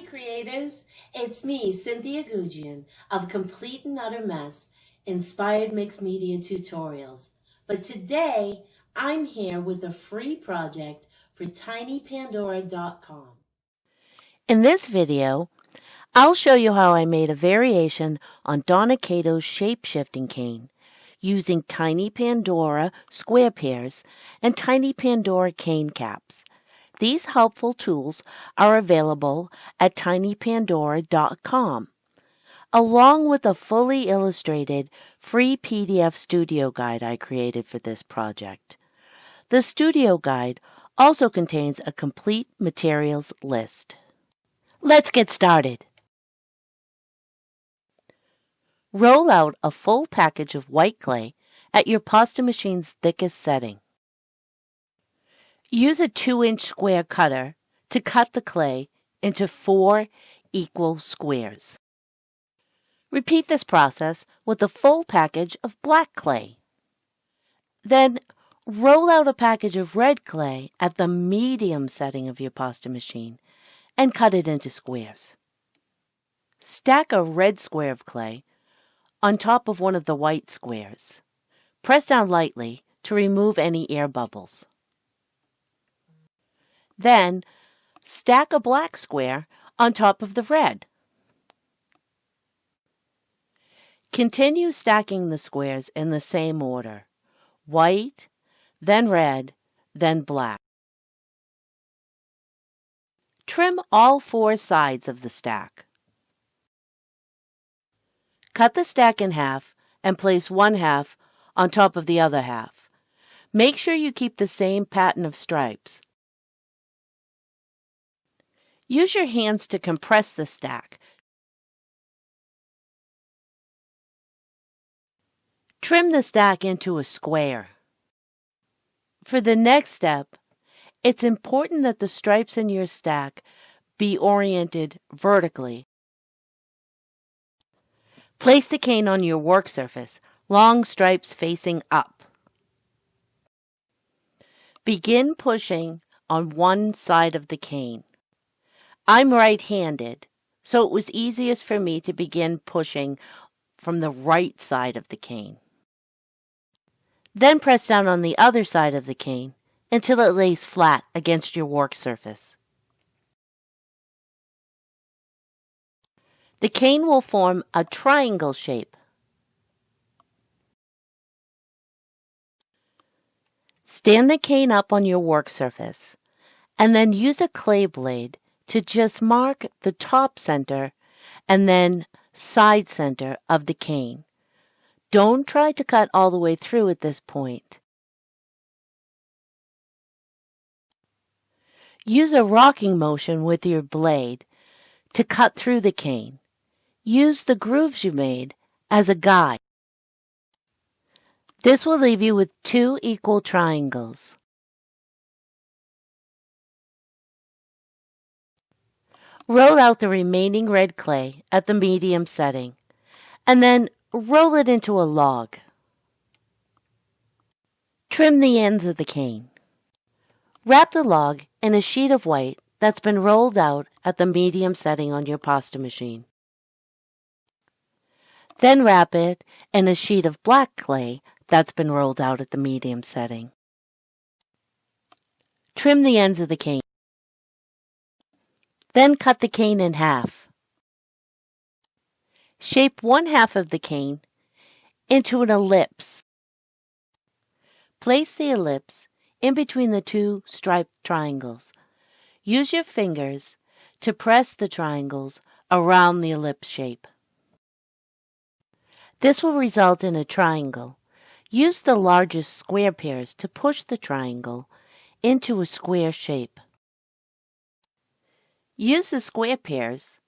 creators, it's me, Cynthia Gougian of Complete and Utter Mess, Inspired Mixed Media Tutorials. But today, I'm here with a free project for tinypandora.com. In this video, I'll show you how I made a variation on Donna Cato's shape-shifting cane using Tiny Pandora square pairs and Tiny Pandora cane caps. These helpful tools are available at tinypandora.com, along with a fully illustrated free PDF studio guide I created for this project. The studio guide also contains a complete materials list. Let's get started. Roll out a full package of white clay at your pasta machine's thickest setting. Use a 2-inch square cutter to cut the clay into 4 equal squares. Repeat this process with a full package of black clay. Then roll out a package of red clay at the medium setting of your pasta machine and cut it into squares. Stack a red square of clay on top of one of the white squares. Press down lightly to remove any air bubbles. Then, stack a black square on top of the red. Continue stacking the squares in the same order: white, then red, then black. Trim all 4 sides of the stack. Cut the stack in half and place one half on top of the other half. Make sure you keep the same pattern of stripes. Use your hands to compress the stack. Trim the stack into a square. For the next step, it's important that the stripes in your stack be oriented vertically. Place the cane on your work surface, long stripes facing up. Begin pushing on one side of the cane. I'm right-handed, so it was easiest for me to begin pushing from the right side of the cane. Then press down on the other side of the cane until it lays flat against your work surface. The cane will form a triangle shape. Stand the cane up on your work surface and then use a clay blade to just mark the top center and then side center of the cane. Don't try to cut all the way through at this point. Use a rocking motion with your blade to cut through the cane. Use the grooves you made as a guide. This will leave you with 2 equal triangles. Roll out the remaining red clay at the medium setting, and then roll it into a log. Trim the ends of the cane. Wrap the log in a sheet of white that's been rolled out at the medium setting on your pasta machine. Then wrap it in a sheet of black clay that's been rolled out at the medium setting. Trim the ends of the cane. Then cut the cane in half. Shape one half of the cane into an ellipse. Place the ellipse in between the 2 striped triangles. Use your fingers to press the triangles around the ellipse shape. This will result in a triangle. Use the largest square pairs to push the triangle into a square shape. Use the square pairs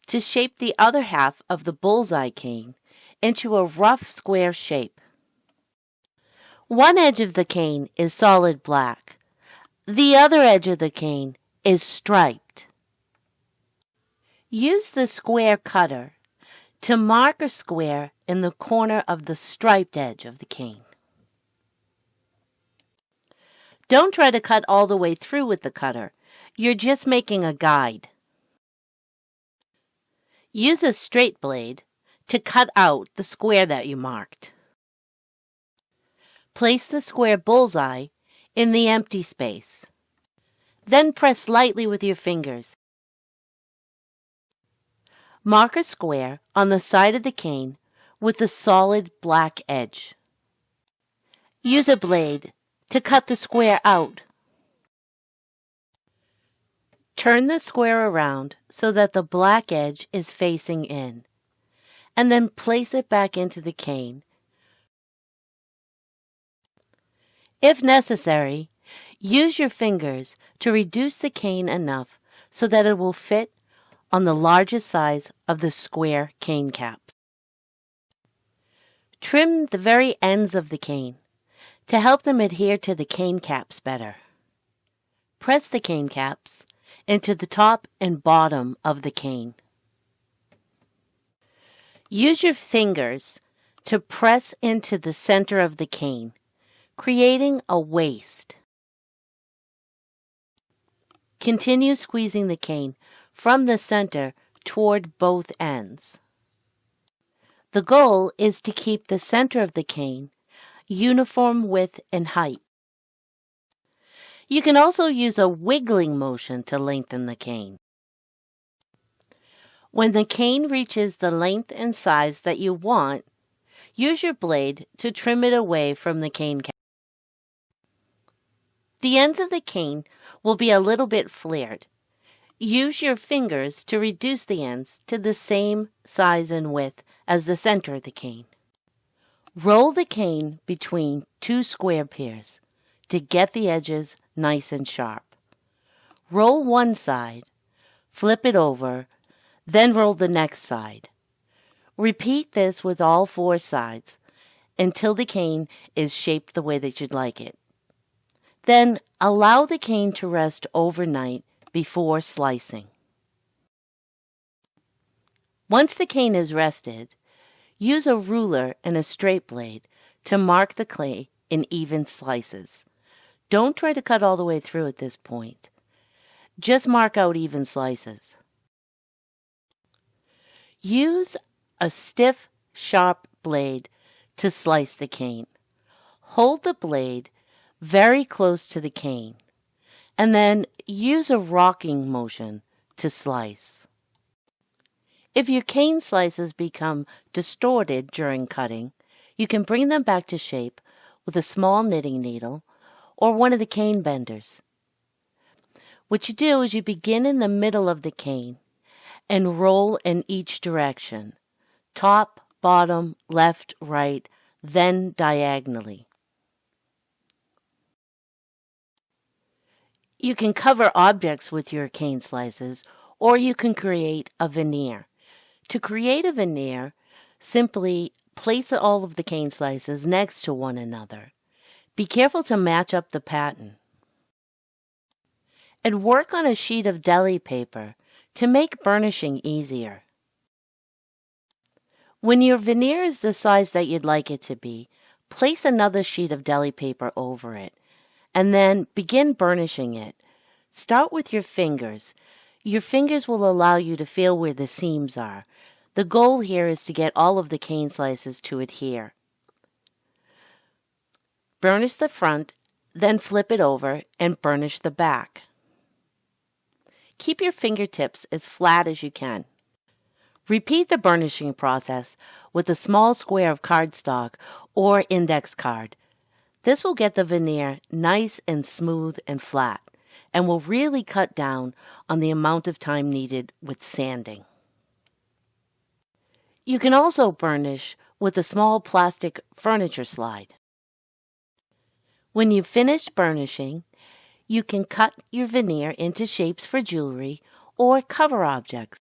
to shape the other half of the bullseye cane into a rough square shape. One edge of the cane is solid black. The other edge of the cane is striped. Use the square cutter to mark a square in the corner of the striped edge of the cane. Don't try to cut all the way through with the cutter. You're just making a guide. Use a straight blade to cut out the square that you marked. Place the square bullseye in the empty space. Then press lightly with your fingers. Mark a square on the side of the cane with a solid black edge. Use a blade to cut the square out. Turn the square around so that the black edge is facing in, and then place it back into the cane. If necessary, use your fingers to reduce the cane enough so that it will fit on the largest size of the square cane caps. Trim the very ends of the cane to help them adhere to the cane caps better. Press the cane caps into the top and bottom of the cane. Use your fingers to press into the center of the cane, creating a waist. Continue squeezing the cane from the center toward both ends. The goal is to keep the center of the cane uniform width and height. You can also use a wiggling motion to lengthen the cane. When the cane reaches the length and size that you want, use your blade to trim it away from the cane cap. The ends of the cane will be a little bit flared. Use your fingers to reduce the ends to the same size and width as the center of the cane. Roll the cane between two square pairs to get the edges nice and sharp. Roll one side, flip it over, then roll the next side. Repeat this with all four sides until the cane is shaped the way that you'd like it. Then allow the cane to rest overnight before slicing. Once the cane is rested, use a ruler and a straight blade to mark the clay in even slices. Don't try to cut all the way through at this point. Just mark out even slices. Use a stiff, sharp blade to slice the cane. Hold the blade very close to the cane, and then use a rocking motion to slice. If your cane slices become distorted during cutting, you can bring them back to shape with a small knitting needle or one of the cane benders. What you do is you begin in the middle of the cane and roll in each direction, top, bottom, left, right, then diagonally. You can cover objects with your cane slices, or you can create a veneer. To create a veneer, simply place all of the cane slices next to one another. Be careful to match up the pattern. And work on a sheet of deli paper to make burnishing easier. When your veneer is the size that you'd like it to be, place another sheet of deli paper over it, and then begin burnishing it. Start with your fingers. Your fingers will allow you to feel where the seams are. The goal here is to get all of the cane slices to adhere. Burnish the front, then flip it over and burnish the back. Keep your fingertips as flat as you can. Repeat the burnishing process with a small square of cardstock or index card. This will get the veneer nice and smooth and flat, and will really cut down on the amount of time needed with sanding. You can also burnish with a small plastic furniture slide. When you've finished burnishing, you can cut your veneer into shapes for jewelry or cover objects.